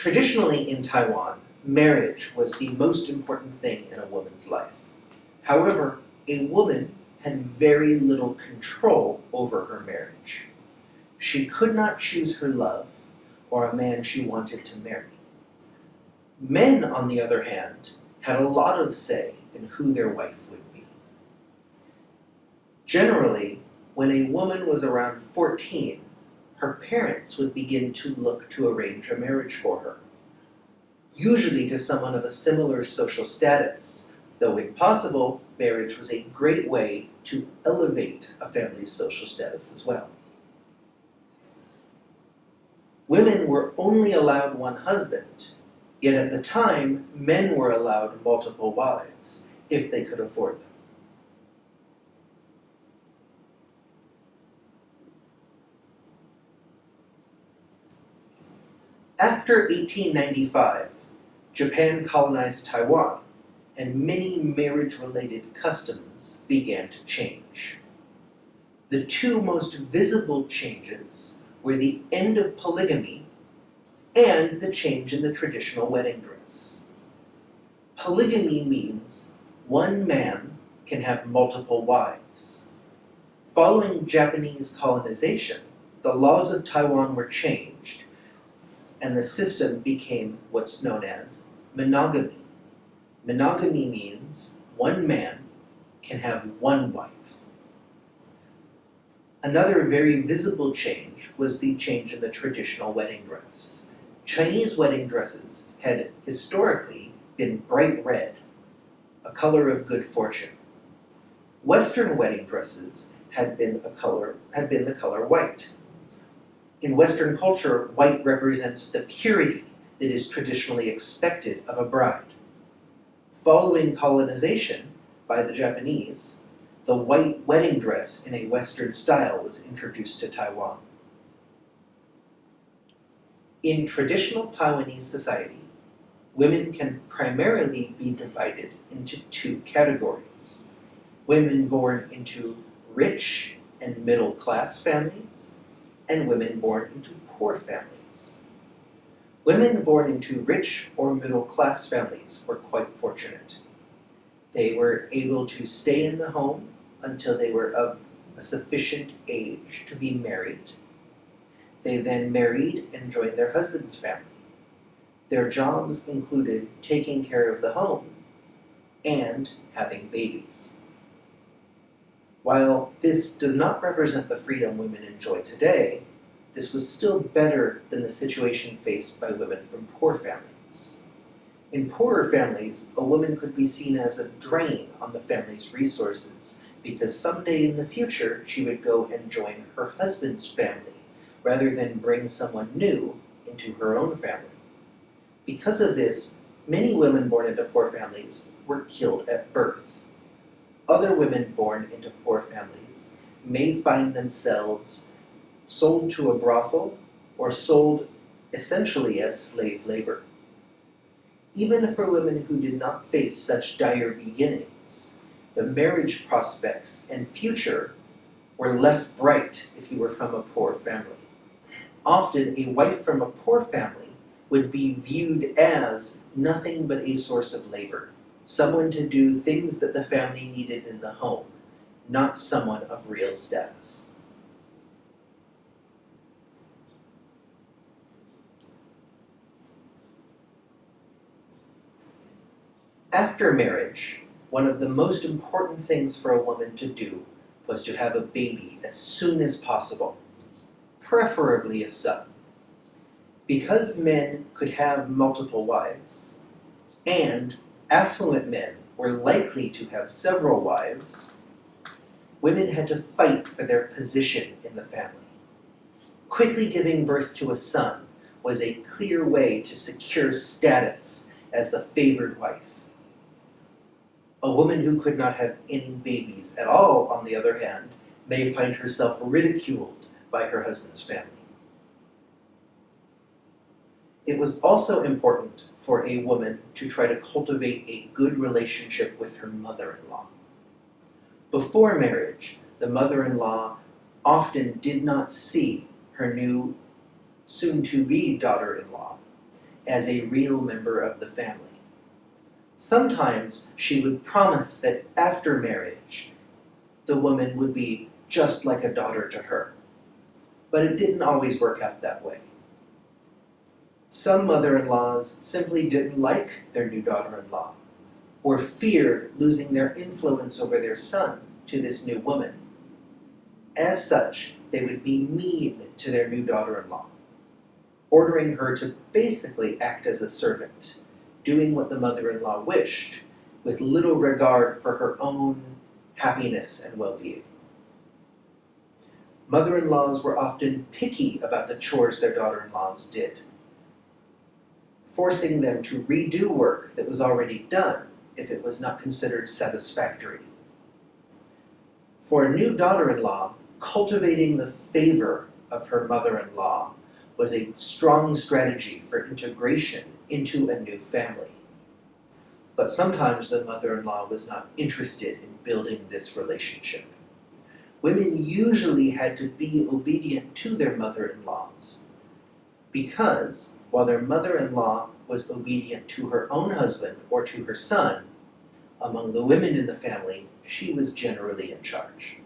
Traditionally in Taiwan, marriage was the most important thing in a woman's life. However, a woman had very little control over her marriage. She could not choose her love or a man she wanted to marry. Men, on the other hand, had a lot of say in who their wife would be. Generally, when a woman was around 14, her parents would begin to look to arrange a marriage for her, usually to someone of a similar social status, though when possible, marriage was a great way to elevate a family's social status as well. Women were only allowed one husband, yet at the time, men were allowed multiple wives, if they could afford them. After 1895, Japan colonized Taiwan, and many marriage-related customs began to change. The two most visible changes were the end of polygamy and the change in the traditional wedding dress. Polygamy means one man can have multiple wives. Following Japanese colonization, the laws of Taiwan were changed, and the system became what's known as monogamy. Monogamy means one man can have one wife. Another very visible change was the change in the traditional wedding dress. Chinese wedding dresses had historically been bright red, a color of good fortune. Western wedding dresses had been the color white. In Western culture, white represents the purity that is traditionally expected of a bride. Following colonization by the Japanese, the white wedding dress in a Western style was introduced to Taiwan. In traditional Taiwanese society, women can primarily be divided into two categories: women born into rich and middle-class families, and women born into poor families. Women born into rich or middle-class families were quite fortunate. They were able to stay in the home until they were of a sufficient age to be married. They then married and joined their husband's family. Their jobs included taking care of the home and having babies. While this does not represent the freedom women enjoy today, this was still better than the situation faced by women from poor families. In poorer families, a woman could be seen as a drain on the family's resources because someday in the future she would go and join her husband's family rather than bring someone new into her own family. Because of this, many women born into poor families were killed at birth. Other women born into poor families may find themselves sold to a brothel or sold essentially as slave labor. Even for women who did not face such dire beginnings, the marriage prospects and future were less bright if you were from a poor family. Often, a wife from a poor family would be viewed as nothing but a source of labor, someone to do things that the family needed in the home, not someone of real status. After marriage, one of the most important things for a woman to do was to have a baby as soon as possible, preferably a son. Because men could have multiple wives, and affluent men were likely to have several wives, women had to fight for their position in the family. Quickly giving birth to a son was a clear way to secure status as the favored wife. A woman who could not have any babies at all, on the other hand, may find herself ridiculed by her husband's family. It was also important for a woman to try to cultivate a good relationship with her mother-in-law. Before marriage, the mother-in-law often did not see her new soon-to-be daughter-in-law, as a real member of the family. Sometimes she would promise that after marriage, the woman would be just like a daughter to her. But it didn't always work out that way. Some mother-in-laws simply didn't like their new daughter-in-law, or feared losing their influence over their son to this new woman. As such, they would be mean to their new daughter-in-law, ordering her to basically act as a servant, doing what the mother-in-law wished, with little regard for her own happiness and well-being. Mother-in-laws were often picky about the chores their daughter-in-laws did, forcing them to redo work that was already done if it was not considered satisfactory. For a new daughter-in-law, cultivating the favor of her mother-in-law was a strong strategy for integration into a new family. But sometimes the mother-in-law was not interested in building this relationship. Women usually had to be obedient to their mother-in-laws, because while their mother-in-law was obedient to her own husband or to her son, among the women in the family, she was generally in charge.